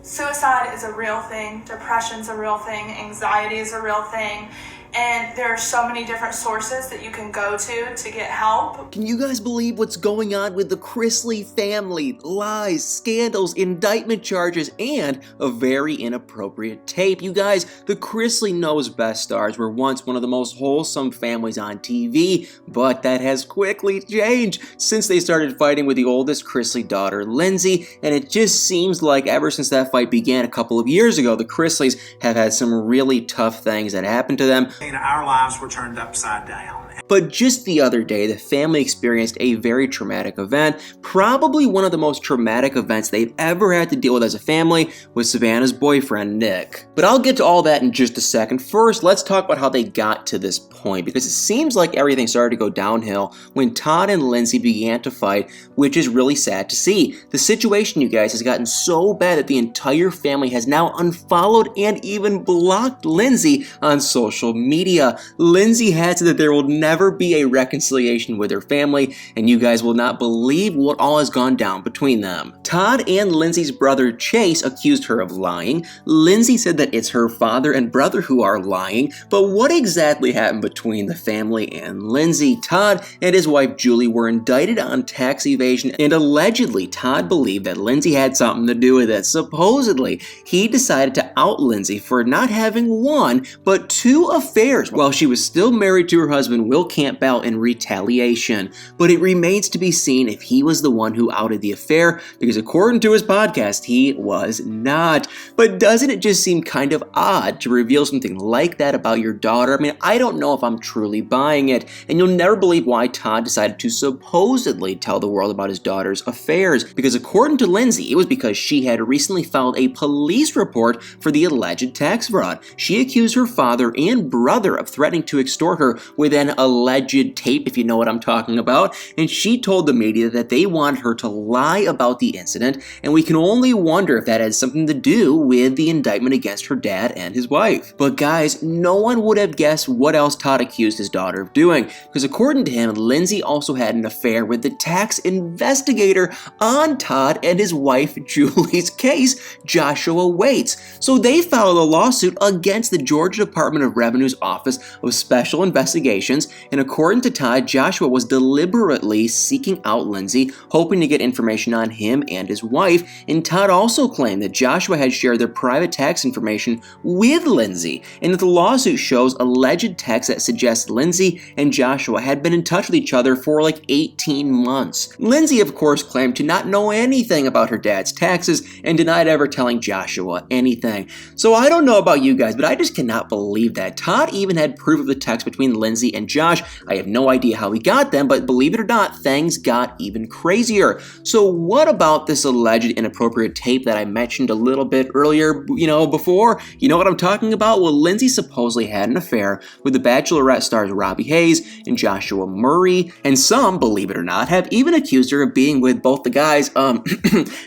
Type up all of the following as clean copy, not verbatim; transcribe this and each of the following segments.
Suicide is a real thing, depression's a real thing, anxiety is a real thing, and there are so many different sources that you can go to get help. Can you guys believe what's going on with the Chrisley family? Lies, scandals, indictment charges, and a very inappropriate tape. You guys, the Chrisley Knows Best stars were once one of the most wholesome families on TV, but that has quickly changed since they started fighting with the oldest Chrisley daughter, Lindsay, and it just seems like ever since that fight began a couple of years ago, the Chrisleys have had some really tough things that happened to them. Our lives were turned upside down. But just the other day, the family experienced a very traumatic event, probably one of the most traumatic events they've ever had to deal with as a family, with Savannah's boyfriend, Nick. But I'll get to all that in just a second. First, let's talk about how they got to this point, because it seems like everything started to go downhill when Todd and Lindsay began to fight, which is really sad to see. The situation, you guys, has gotten so bad that the entire family has now unfollowed and even blocked Lindsay on social media. Lindsay had said that there will never be a reconciliation with her family, and you guys will not believe what all has gone down between them. Todd and Lindsay's brother Chase accused her of lying. Lindsay said that it's her father and brother who are lying, but what exactly happened between the family and Lindsay? Todd and his wife Julie were indicted on tax evasion, and allegedly Todd believed that Lindsay had something to do with it. Supposedly, he decided to out Lindsay for not having one, but two affairs while she was still married to her husband Will Campbell in retaliation. But it remains to be seen if he was the one who outed the affair, because according to his podcast, he was not. But doesn't it just seem kind of odd to reveal something like that about your daughter? I mean, I don't know if I'm truly buying it, and you'll never believe why Todd decided to supposedly tell the world about his daughter's affairs, because according to Lindsay, it was because she had recently filed a police report for the alleged tax fraud. She accused her father and brother of threatening to extort her with an alleged tape, if you know what I'm talking about, and she told the media that they wanted her to lie about the incident, and we can only wonder if that had something to do with the indictment against her dad and his wife. But guys, no one would have guessed what else Todd accused his daughter of doing, because according to him, Lindsay also had an affair with the tax investigator on Todd and his wife Julie's case, Joshua Waits. So they filed a lawsuit against the Georgia Department of Revenue's Office of Special Investigations, and according to Todd, Joshua was deliberately seeking out Lindsay, hoping to get information on him and his wife, and Todd also claimed that Joshua had shared their private tax information with Lindsay, and that the lawsuit shows alleged texts that suggest Lindsay and Joshua had been in touch with each other for like 18 months. Lindsay, of course, claimed to not know anything about her dad's taxes and denied ever telling Joshua anything. So I don't know about you guys, but I just cannot believe that. Todd even had proof of the text between Lindsay and Josh. I have no idea how he got them, but believe it or not, things got even crazier. So what about this alleged inappropriate tape that I mentioned a little bit earlier, before? You know what I'm talking about? Well, Lindsay supposedly had an affair with the Bachelorette stars Robbie Hayes and Joshua Murray, and some, believe it or not, have even accused her of being with both the guys,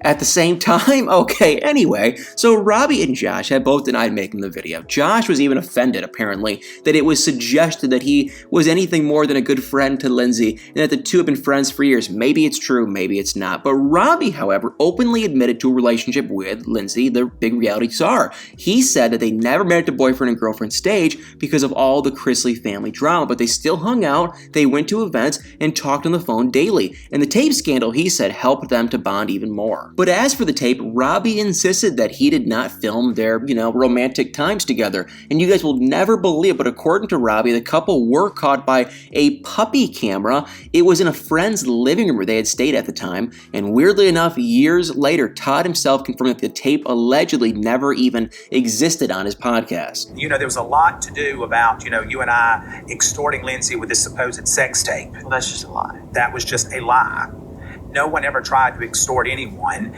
at the same time. Okay, anyway, so Robbie and Josh have both denied making the video. Josh was even offended, apparently, that it was suggested that he was anything more than a good friend to Lindsay, and that the two have been friends for years. Maybe it's true, maybe it's not. But Robbie, however, openly admitted to a relationship with Lindsay, the big reality star. He said that they never made it to boyfriend and girlfriend stage because of all the Chrisley family drama, but they still hung out, they went to events, and talked on the phone daily. And the tape scandal, he said, helped them to bond even more. But as for the tape, Robbie insisted that he did not film their, romantic times together. And you guys will never believe it, but according to Robbie, the couple were caught by a puppy camera. It was in a friend's living room where they had stayed at the time, and weirdly enough, years later, Todd himself confirmed that the tape allegedly never even existed on his podcast. There was a lot to do about, you and I extorting Lindsay with this supposed sex tape. Well, that's just a lie. That was just a lie. No one ever tried to extort anyone.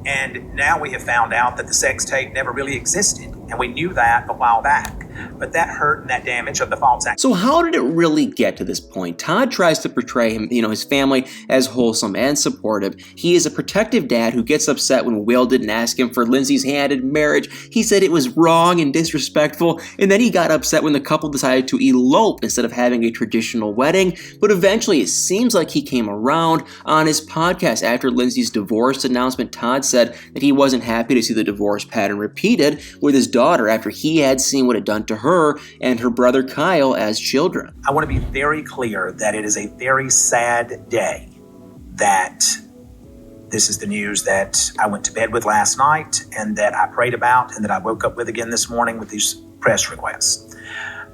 And now we have found out that the sex tape never really existed. And we knew that a while back. but that hurt and that damage of the false accusation. So how did it really get to this point? Todd tries to portray his family as wholesome and supportive. He is a protective dad who gets upset when Will didn't ask him for Lindsay's hand in marriage. He said it was wrong and disrespectful, and then he got upset when the couple decided to elope instead of having a traditional wedding. But eventually, it seems like he came around. On his podcast after Lindsay's divorce announcement, Todd said that he wasn't happy to see the divorce pattern repeated with his daughter after he had seen what it done to her and her brother Kyle as children. I want to be very clear that it is a very sad day that this is the news that I went to bed with last night and that I prayed about and that I woke up with again this morning with these press requests.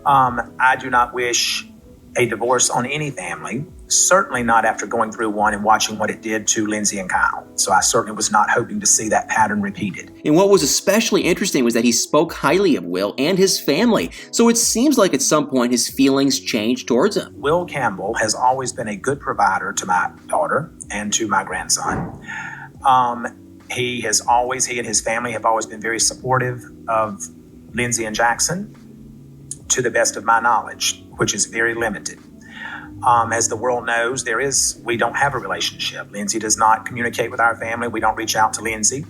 I do not wish a divorce on any family, certainly not after going through one and watching what it did to Lindsay and Kyle. So I certainly was not hoping to see that pattern repeated. And what was especially interesting was that he spoke highly of Will and his family. So it seems like at some point his feelings changed towards him. Will Campbell has always been a good provider to my daughter and to my grandson. He and his family have always been very supportive of Lindsay and Jackson, to the best of my knowledge, which is very limited. As the world knows, we don't have a relationship. Lindsay does not communicate with our family. We don't reach out to Lindsay.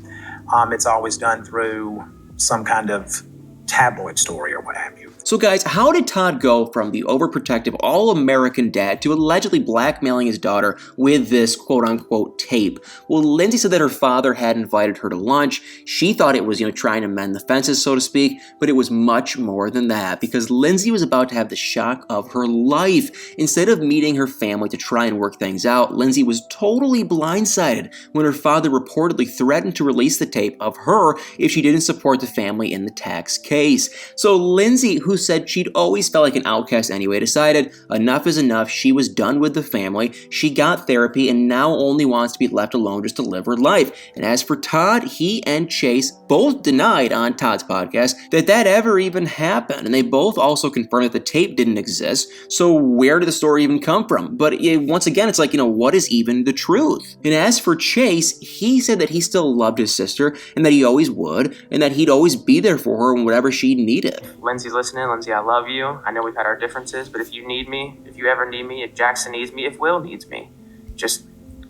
It's always done through some kind of tabloid story or what have you. So guys, how did Todd go from the overprotective all-American dad to allegedly blackmailing his daughter with this quote-unquote tape? Well, Lindsay said that her father had invited her to lunch. She thought it was, trying to mend the fences, so to speak, but it was much more than that because Lindsay was about to have the shock of her life. Instead of meeting her family to try and work things out, Lindsay was totally blindsided when her father reportedly threatened to release the tape of her if she didn't support the family in the tax case. So Lindsay, who said she'd always felt like an outcast anyway, decided enough is enough. She was done with the family. She got therapy and now only wants to be left alone just to live her life. And as for Todd, he and Chase both denied on Todd's podcast that ever even happened. And they both also confirmed that the tape didn't exist. So where did the story even come from? But once again, it's like, what is even the truth? And as for Chase, he said that he still loved his sister and that he always would and that he'd always be there for her whenever she needed. Lindsay's listening. Lindsay, I love you. I know we've had our differences, but if you need me, if you ever need me, if Jackson needs me, if Will needs me, just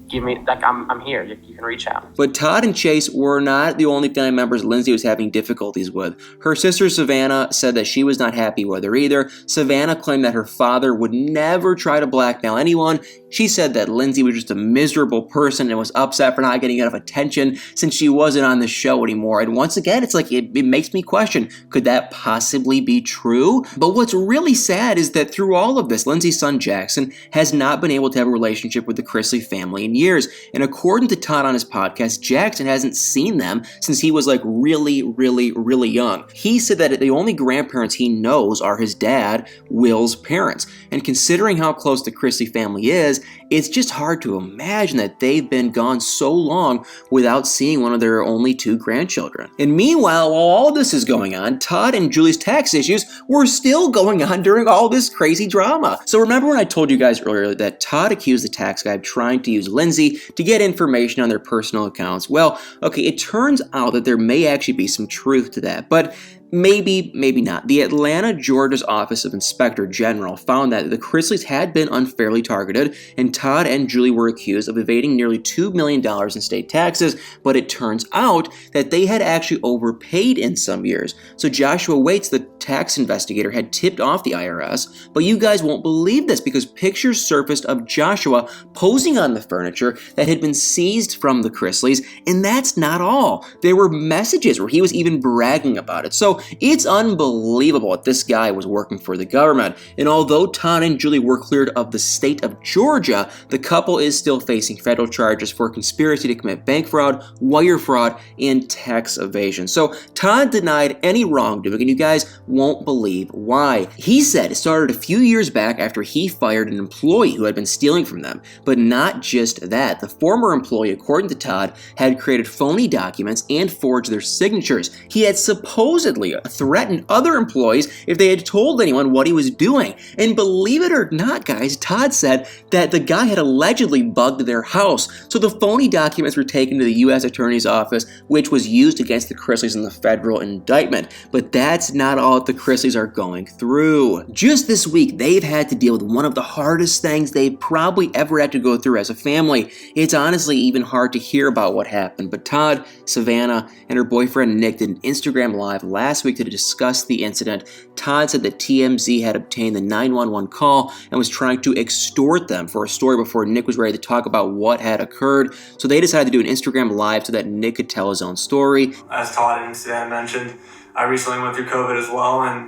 give me, I'm here. You can reach out. But Todd and Chase were not the only family members Lindsay was having difficulties with. Her sister Savannah said that she was not happy with her either. Savannah claimed that her father would never try to blackmail anyone. She said that Lindsay was just a miserable person and was upset for not getting enough attention since she wasn't on the show anymore. And once again, it's like it makes me question, could that possibly be true? But what's really sad is that through all of this, Lindsay's son Jackson has not been able to have a relationship with the Chrisley family in years. And according to Todd on his podcast, Jackson hasn't seen them since he was like really, really, really young. He said that the only grandparents he knows are his dad, Will's parents. And considering how close the Chrisley family is, it's just hard to imagine that they've been gone so long without seeing one of their only two grandchildren. And meanwhile, while all this is going on, Todd and Julie's tax issues were still going on during all this crazy drama. So remember when I told you guys earlier that Todd accused the tax guy of trying to use Lindsay to get information on their personal accounts? Well, okay, it turns out that there may actually be some truth to that, but maybe, maybe not. The Atlanta, Georgia's Office of Inspector General found that the Chrisleys had been unfairly targeted, and Todd and Julie were accused of evading nearly $2 million in state taxes, but it turns out that they had actually overpaid in some years. So Joshua Waits, the tax investigator, had tipped off the IRS, but you guys won't believe this because pictures surfaced of Joshua posing on the furniture that had been seized from the Chrisleys, and that's not all. There were messages where he was even bragging about it. So it's unbelievable that this guy was working for the government. And although Todd and Julie were cleared of the state of Georgia, the couple is still facing federal charges for conspiracy to commit bank fraud, wire fraud, and tax evasion. So Todd denied any wrongdoing, and you guys won't believe why. He said it started a few years back after he fired an employee who had been stealing from them. But not just that. The former employee, according to Todd, had created phony documents and forged their signatures. He had supposedly actually threatened other employees if they had told anyone what he was doing. And believe it or not, guys, Todd said that the guy had allegedly bugged their house. So the phony documents were taken to the U.S. Attorney's Office, which was used against the Chrisleys in the federal indictment. But that's not all that the Chrisleys are going through. Just this week, they've had to deal with one of the hardest things they've probably ever had to go through as a family. It's honestly even hard to hear about what happened, but Todd, Savannah, and her boyfriend Nick did an Instagram Live last week to discuss the incident. Todd said that TMZ had obtained the 911 call and was trying to extort them for a story before Nick was ready to talk about what had occurred. So they decided to do an Instagram Live so that Nick could tell his own story. As Todd and Savannah mentioned, I recently went through COVID as well, and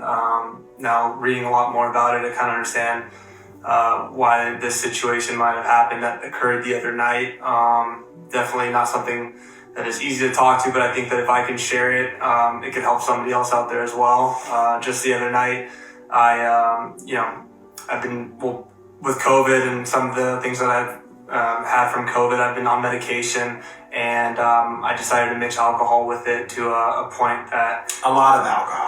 now reading a lot more about it, I kind of understand why this situation might have happened that occurred the other night. Definitely not something that is easy to talk to, but I think that if I can share it, it could help somebody else out there as well. Just the other night, I've been, with COVID and some of the things that I've had from COVID, I've been on medication, and I decided to mix alcohol with it to a point that... A lot of alcohol.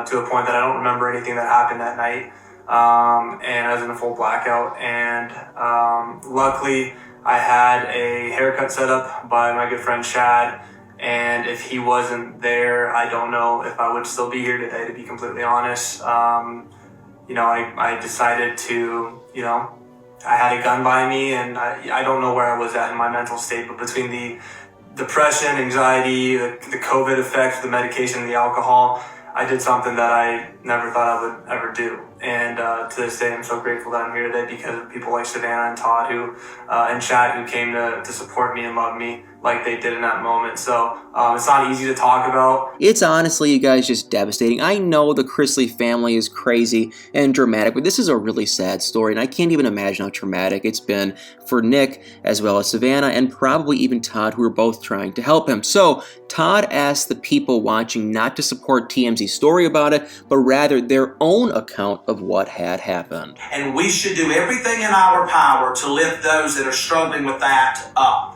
To a point that I don't remember anything that happened that night. And I was in a full blackout, and luckily I had a haircut set up by my good friend Chad, and if he wasn't there, I don't know if I would still be here today, to be completely honest. I decided to, I had a gun by me, and I don't know where I was at in my mental state, but between the depression, anxiety, the COVID effects, the medication, and the alcohol, I did something that I never thought I would ever do. And to this day, I'm so grateful that I'm here today because of people like Savannah and Todd and Chad who came to support me and love me like they did in that moment. So it's not easy to talk about. It's honestly, you guys, just devastating. I know the Chrisley family is crazy and dramatic, but this is a really sad story, and I can't even imagine how traumatic it's been for Nick as well as Savannah and probably even Todd, who are both trying to help him. So Todd asked the people watching not to support TMZ's story about it, but rather their own account of what had happened. And we should do everything in our power to lift those that are struggling with that up,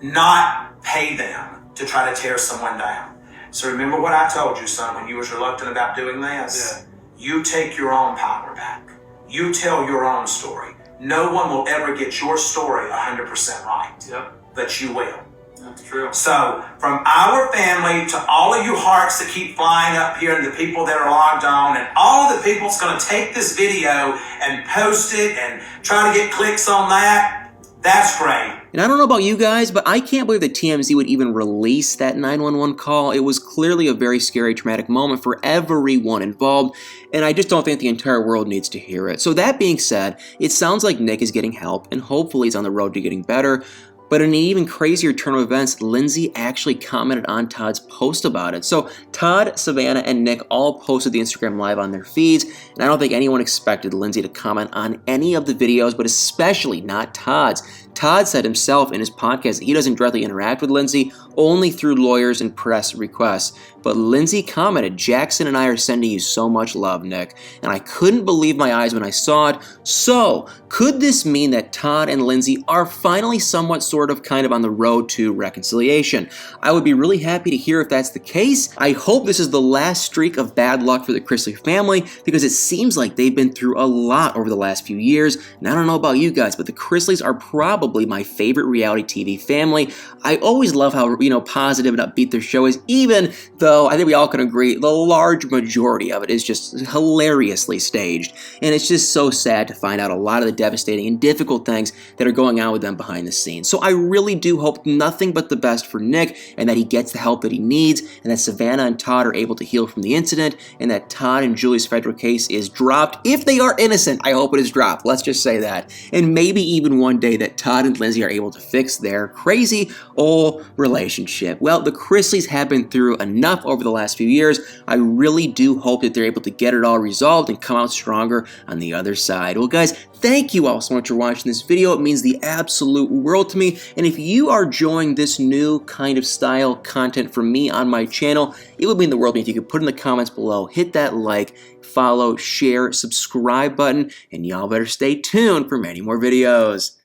not pay them to try to tear someone down. So remember what I told you, son, when you was reluctant about doing this? Yeah. You take your own power back. You tell your own story. No one will ever get your story 100% right. Yep. But you will. That's true. So, from our family to all of you hearts that keep flying up here and the people that are logged on and all of the people that's going to take this video and post it and try to get clicks on that, that's great. And I don't know about you guys, but I can't believe that TMZ would even release that 911 call. It was clearly a very scary, traumatic moment for everyone involved, and I just don't think the entire world needs to hear it. So that being said, it sounds like Nick is getting help, and hopefully he's on the road to getting better. But in an even crazier turn of events, Lindsay actually commented on Todd's post about it. So Todd, Savannah, and Nick all posted the Instagram Live on their feeds, and I don't think anyone expected Lindsay to comment on any of the videos, but especially not Todd's. Todd said himself in his podcast that he doesn't directly interact with Lindsay, only through lawyers and press requests. But Lindsay commented, "Jackson and I are sending you so much love, Nick." And I couldn't believe my eyes when I saw it. So, could this mean that Todd and Lindsay are finally somewhat sort of kind of on the road to reconciliation? I would be really happy to hear if that's the case. I hope this is the last streak of bad luck for the Chrisley family, because it seems like they've been through a lot over the last few years. And I don't know about you guys, but the Chrisleys are probably my favorite reality TV family. I always love how, positive and upbeat their show is, even though I think we all can agree the large majority of it is just hilariously staged. And it's just so sad to find out a lot of the devastating and difficult things that are going on with them behind the scenes. So I really do hope nothing but the best for Nick, and that he gets the help that he needs, and that Savannah and Todd are able to heal from the incident, and that Todd and Julie's federal case is dropped. If they are innocent, I hope it is dropped. Let's just say that. And maybe even one day that Todd and Lindsay are able to fix their crazy old relationship. Well, the Chrisleys have been through enough over the last few years. I really do hope that they're able to get it all resolved and come out stronger on the other side. Well, guys, thank you all so much for watching this video. It means the absolute world to me. And if you are enjoying this new kind of style content from me on my channel, it would mean the world to me if you could put in the comments below, hit that like, follow, share, subscribe button, and y'all better stay tuned for many more videos.